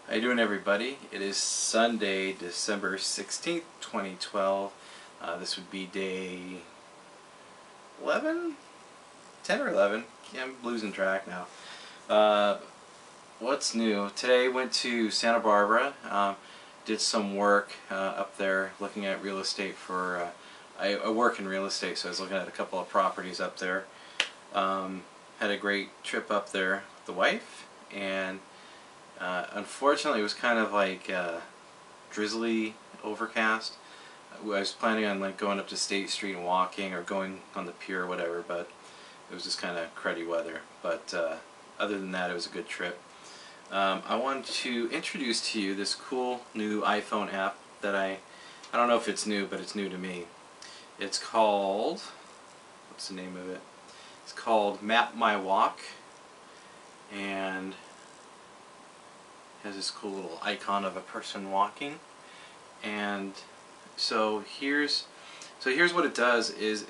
How you doing, everybody? It is Sunday, December 16th, 2012. This would be day 11? 10 or 11? Yeah, I'm losing track now. What's new? Today went to Santa Barbara. Did some work up there looking at real estate for... I work in real estate, so I was looking at a couple of properties up there. Had a great trip up there with the wife, and unfortunately, it was kind of like drizzly, overcast. I was planning on like going up to State Street and walking, or going on the pier or whatever, but it was just kind of cruddy weather. But other than that, it was a good trip. I wanted to introduce to you this cool new iPhone app that I don't know if it's new, but it's new to me. It's called, what's the name of it? It's called MapMyWalk, and has this cool little icon of a person walking. And so here's what it does is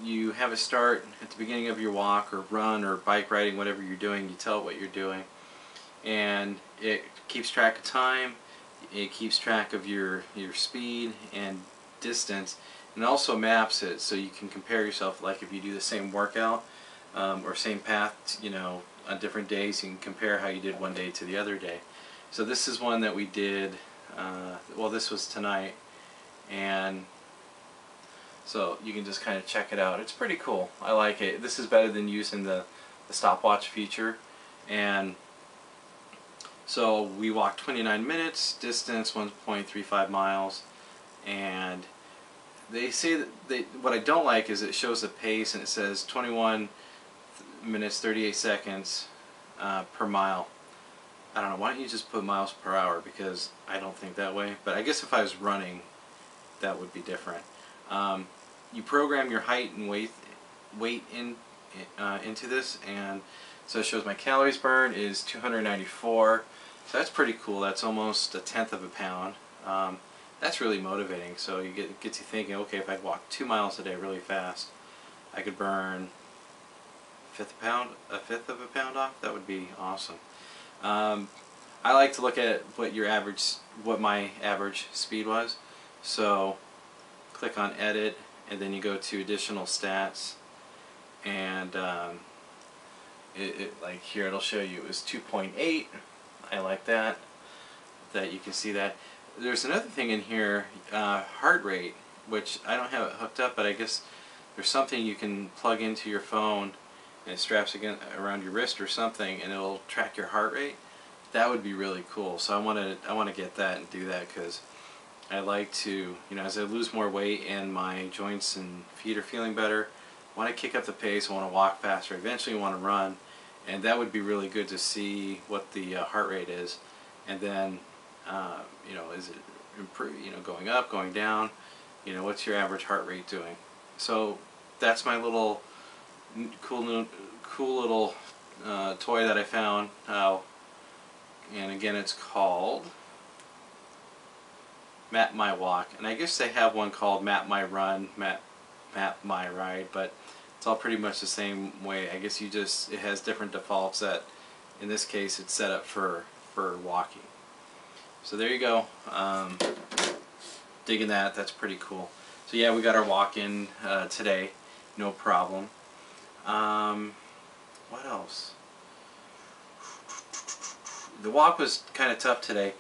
you have a start at the beginning of your walk or run or bike riding, whatever you're doing. You tell it what you're doing, and it keeps track of time. It keeps track of your speed and distance, and also maps it so you can compare yourself. Like if you do the same workout or same path, you know, on different days, you can compare how you did one day to the other day. So this is one that we did, well, this was tonight, and so you can just kind of check it out. It's pretty cool. I like it. This is better than using the stopwatch feature. And so we walked 29 minutes, distance 1.35 miles, and they say that what I don't like is it shows the pace, and it says 21 minutes 38 seconds per mile. I don't know, why don't you just put miles per hour, because I don't think that way, but I guess if I was running that would be different. You program your height and weight into this, and so it shows my calories burned is 294, so that's pretty cool. That's almost 1/10 of a pound. That's really motivating. So you gets you thinking, okay, if I walk 2 miles a day really fast, I could burn a fifth of a pound off. That would be awesome. I like to look at what my average speed was. So click on edit, and then you go to additional stats, and like here it'll show you it was 2.8. I like that you can see that. There's another thing in here, heart rate, which I don't have it hooked up, but I guess there's something you can plug into your phone, and it straps around your wrist or something, and it'll track your heart rate. That would be really cool. So I want to get that and do that, because I like to, you know, as I lose more weight and my joints and feet are feeling better, I want to kick up the pace. I want to walk faster. Eventually I want to run, and that would be really good to see what the heart rate is, and then you know, is it going up, going down? You know, what's your average heart rate doing? So that's my little cool little toy that I found. And again, it's called MapMyWalk, and I guess they have one called MapMyRun, MapMyRide, but it's all pretty much the same way. I guess it has different defaults that, in this case, it's set up for walking. So there you go. Digging that. That's pretty cool. So yeah, we got our walk in today, no problem. What else? The walk was kind of tough today.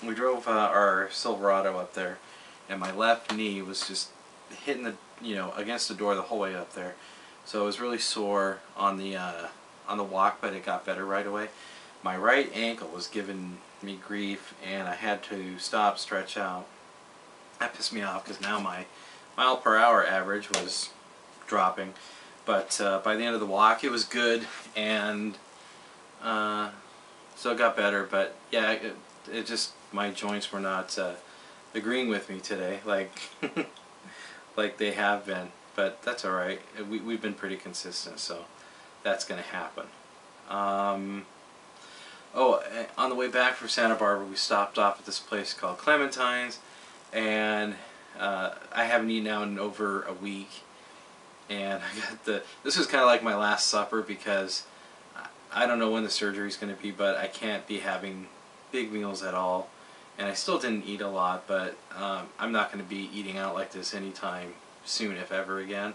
We drove our Silverado up there, and my left knee was just hitting against the door the whole way up there. So it was really sore on the walk, but it got better right away. My right ankle was giving me grief, and I had to stop, stretch out. That pissed me off, because now my mile per hour average was dropping. But by the end of the walk, it was good, and so it got better. But yeah, it just, my joints were not agreeing with me today, like like they have been. But that's all right. We've been pretty consistent, so that's going to happen. Oh, on the way back from Santa Barbara, we stopped off at this place called Clementine's, and I haven't eaten out in over a week. and I got this was kind of like my last supper because I don't know when the surgery is going to be, but I can't be having big meals at all. And I still didn't eat a lot, but I'm not going to be eating out like this anytime soon, if ever again.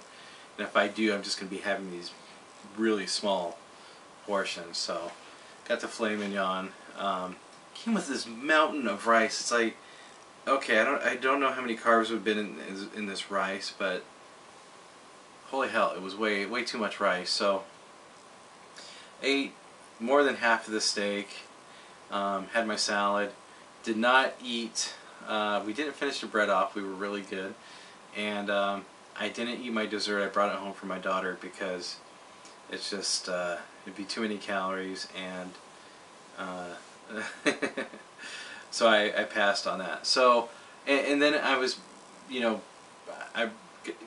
And if I do, I'm just going to be having these really small portions. So, got the filet mignon. Came with this mountain of rice. It's like, okay, I don't know how many carbs would have been in this rice, but holy hell, it was way too much rice. So, ate more than half of the steak. Had my salad. Did not eat. We didn't finish the bread off. We were really good, and I didn't eat my dessert. I brought it home for my daughter because it's just it'd be too many calories, and so I passed on that. So and then I was, you know, I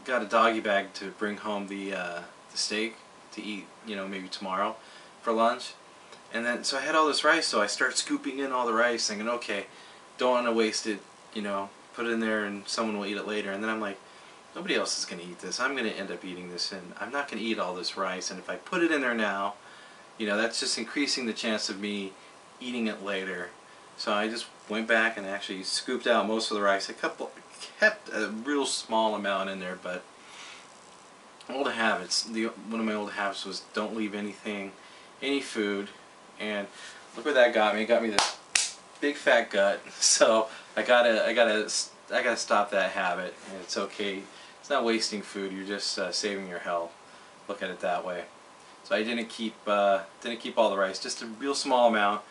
got a doggy bag to bring home the steak to eat, you know, maybe tomorrow for lunch. And then, so I had all this rice, so I start scooping in all the rice, thinking, okay, don't want to waste it, you know, put it in there and someone will eat it later. And then I'm like, nobody else is going to eat this. I'm going to end up eating this, and I'm not going to eat all this rice. And if I put it in there now, you know, that's just increasing the chance of me eating it later. So I just went back and actually scooped out most of the rice. I kept a real small amount in there, but old habits. One of my old habits was don't leave any food. And look what that got me. It got me this big fat gut. So I gotta stop that habit. And it's okay. It's not wasting food. You're just saving your health. Look at it that way. So I didn't keep all the rice. Just a real small amount.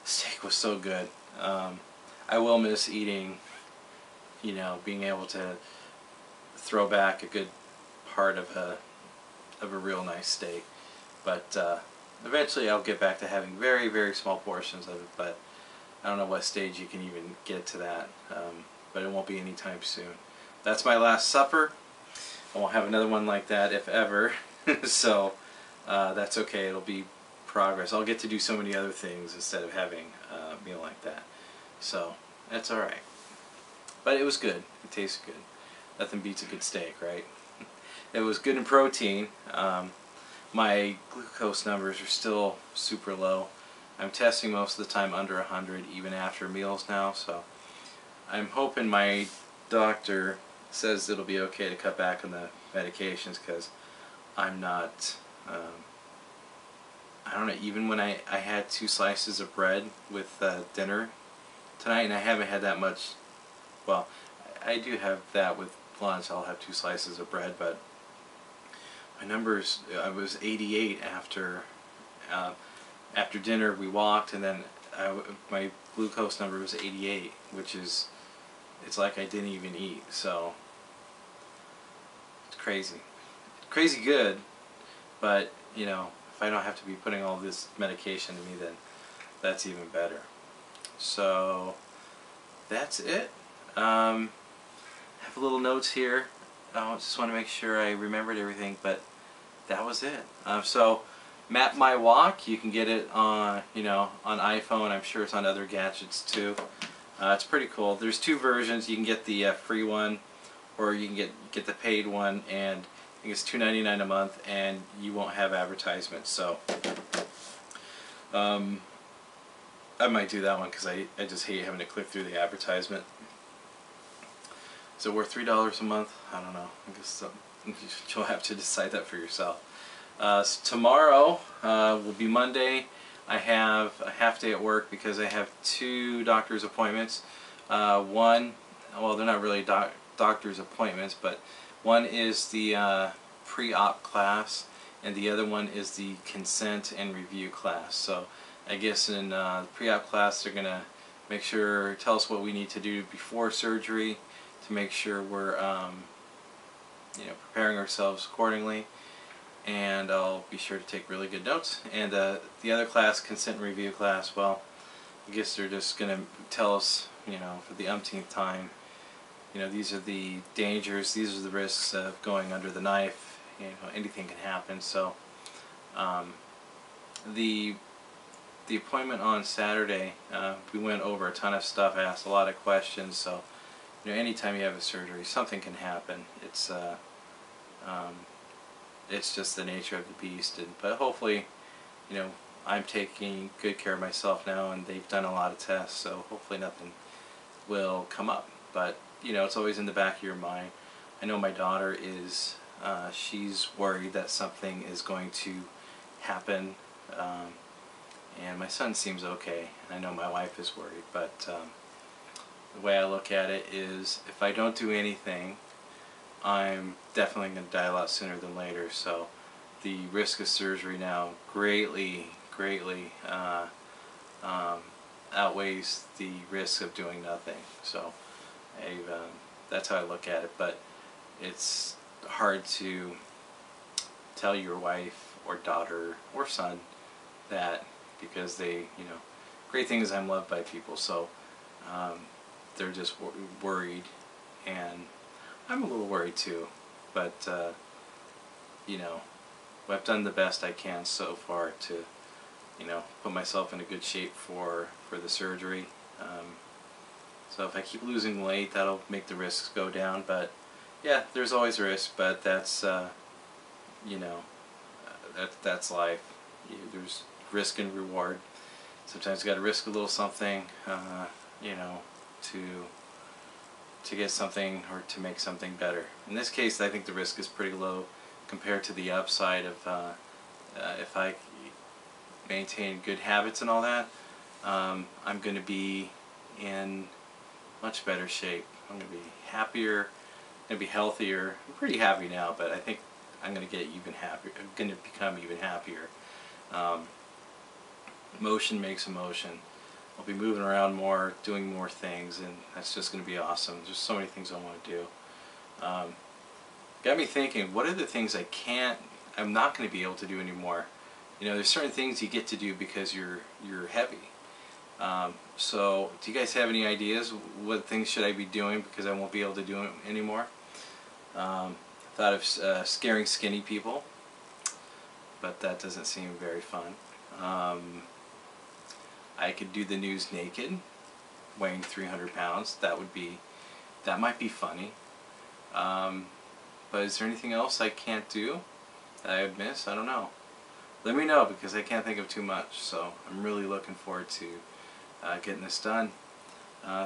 The steak was so good. I will miss eating. You know, being able to throw back a good part of a real nice steak, but. Eventually I'll get back to having very small portions of it, but I don't know what stage you can even get to that, but it won't be anytime soon. That's my last supper. I won't have another one like that, if ever, so that's okay. It'll be progress. I'll get to do so many other things instead of having a meal like that, so that's alright. But it was good. It tasted good. Nothing beats a good steak, right? It was good in protein. My glucose numbers are still super low. I'm testing most of the time under 100 even after meals now, so I'm hoping my doctor says it'll be okay to cut back on the medications, because I'm not, I don't know, even when I had 2 slices of bread with dinner tonight, and I haven't had that much, well, I do have that with lunch. I'll have 2 slices of bread, but my numbers, I was 88 after dinner. We walked, and then my glucose number was 88, which is, it's like I didn't even eat. So it's crazy good, but you know, if I don't have to be putting all this medication in me, then that's even better. So that's it. I have little notes here. I just want to make sure I remembered everything, but that was it. So MapMyWalk, you can get it on, you know, on iPhone. I'm sure it's on other gadgets too. It's pretty cool. There's 2 versions. You can get the free one, or you can get the paid one, and I think it's $2.99 a month, and you won't have advertisements. So I might do that one because I just hate having to click through the advertisement. Is it worth $3 a month? I don't know. I guess you'll have to decide that for yourself. So tomorrow will be Monday. I have a half day at work because I have 2 doctor's appointments. One, well, they're not really doctor's appointments, but one is the pre-op class, and the other one is the consent and review class. So I guess in the pre-op class they're going to tell us what we need to do before surgery to make sure we're you know, preparing ourselves accordingly, and I'll be sure to take really good notes. And the other class, consent and review class, well, I guess they're just going to tell us, you know, for the umpteenth time, you know, these are the dangers, these are the risks of going under the knife, you know, anything can happen. So the appointment on Saturday, we went over a ton of stuff. I asked a lot of questions. So, you know, anytime you have a surgery, something can happen. It's it's just the nature of the beast. But hopefully, you know, I'm taking good care of myself now, and they've done a lot of tests, so hopefully nothing will come up. But you know, it's always in the back of your mind. I know my daughter is, she's worried that something is going to happen, and my son seems okay. I know my wife is worried, but the way I look at it is, if I don't do anything, I'm definitely going to die a lot sooner than later. So the risk of surgery now greatly outweighs the risk of doing nothing. So that's how I look at it. But it's hard to tell your wife or daughter or son that, because they, you know, great thing is I'm loved by people, so they're just worried, and I'm a little worried too, but you know, I've done the best I can so far to, you know, put myself in a good shape for the surgery. So if I keep losing weight, that'll make the risks go down. But yeah, there's always a risk, but that's you know, that's life. There's risk and reward. Sometimes you got to risk a little something, you know, to get something, or to make something better. In this case, I think the risk is pretty low compared to the upside of if I maintain good habits and all that. I'm going to be in much better shape. I'm going to be happier, going to be healthier. I'm pretty happy now, but I think I'm going to get even happier. I'm going to become even happier. Motion makes emotion. I'll be moving around more, doing more things, and that's just going to be awesome. There's so many things I want to do. Got me thinking, what are the things I'm not going to be able to do anymore? You know, there's certain things you get to do because you're heavy. So, do you guys have any ideas? What things should I be doing because I won't be able to do them anymore? Thought of scaring skinny people, but that doesn't seem very fun. I could do the news naked, weighing 300 pounds. That might be funny. But is there anything else I can't do that I would miss? I don't know. Let me know, because I can't think of too much. So I'm really looking forward to getting this done.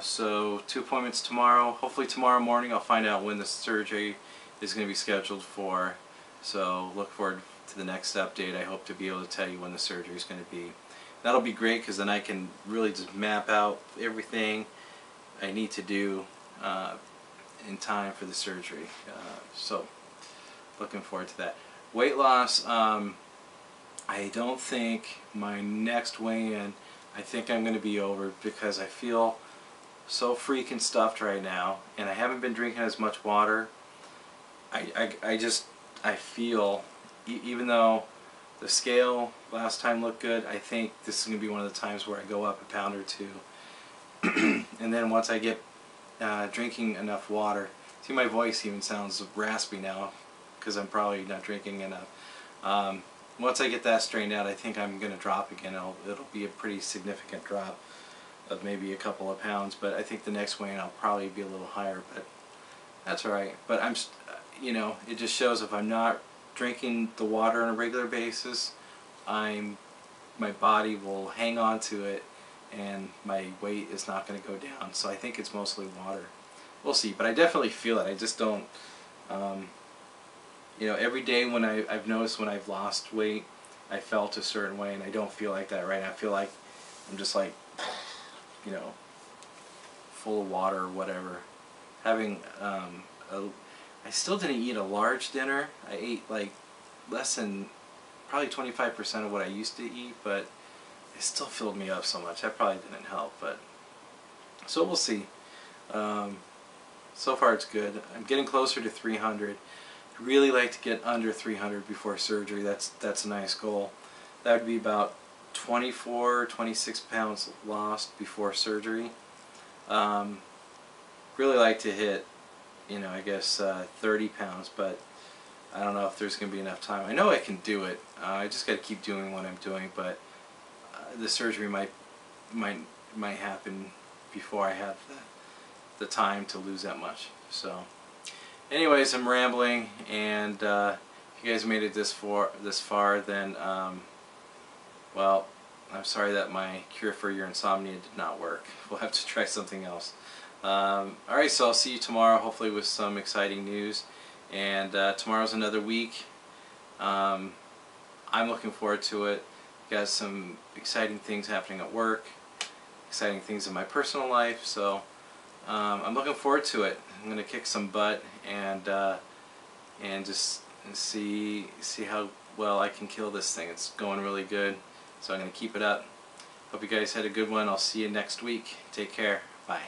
So 2 appointments tomorrow. Hopefully tomorrow morning I'll find out when the surgery is going to be scheduled for. So look forward to the next update. I hope to be able to tell you when the surgery is going to be. That'll be great, because then I can really just map out everything I need to do in time for the surgery. So looking forward to that. Weight loss, I don't think my next weigh-in, I think I'm going to be over, because I feel so freaking stuffed right now, and I haven't been drinking as much water. I feel, even though the scale last time looked good, I think this is going to be one of the times where I go up a pound or two. And then once I get drinking enough water, see, my voice even sounds raspy now, because I'm probably not drinking enough. Once I get that straightened out, I think I'm going to drop again. It'll be a pretty significant drop of maybe a couple of pounds, but I think the next weigh-in I'll probably be a little higher, but that's alright. But I'm, you know, it just shows if I'm not drinking the water on a regular basis, my body will hang on to it, and my weight is not going to go down. So I think it's mostly water. We'll see, but I definitely feel it. I just don't, you know, every day when I've noticed when I've lost weight, I felt a certain way, and I don't feel like that right now. I feel like I'm just like, you know, full of water or whatever. Having I still didn't eat a large dinner. I ate like less than probably 25% of what I used to eat, but it still filled me up so much. That probably didn't help, but so we'll see. So far it's good. I'm getting closer to 300. I'd really like to get under 300 before surgery. That's a nice goal. That would be about 24, 26 pounds lost before surgery. Really like to hit, you know, I guess 30 pounds, but I don't know if there's going to be enough time. I know I can do it. I just got to keep doing what I'm doing, but the surgery might happen before I have the time to lose that much. So anyways, I'm rambling, and if you you guys made it this far, then well, I'm sorry that my cure for your insomnia did not work. We'll have to try something else. Alright, so I'll see you tomorrow, hopefully with some exciting news. And tomorrow's another week. I'm looking forward to it. Got some exciting things happening at work, exciting things in my personal life, so I'm looking forward to it. I'm going to kick some butt and just see how well I can kill this thing. It's going really good, so I'm going to keep it up. Hope you guys had a good one. I'll see you next week. Take care. Bye.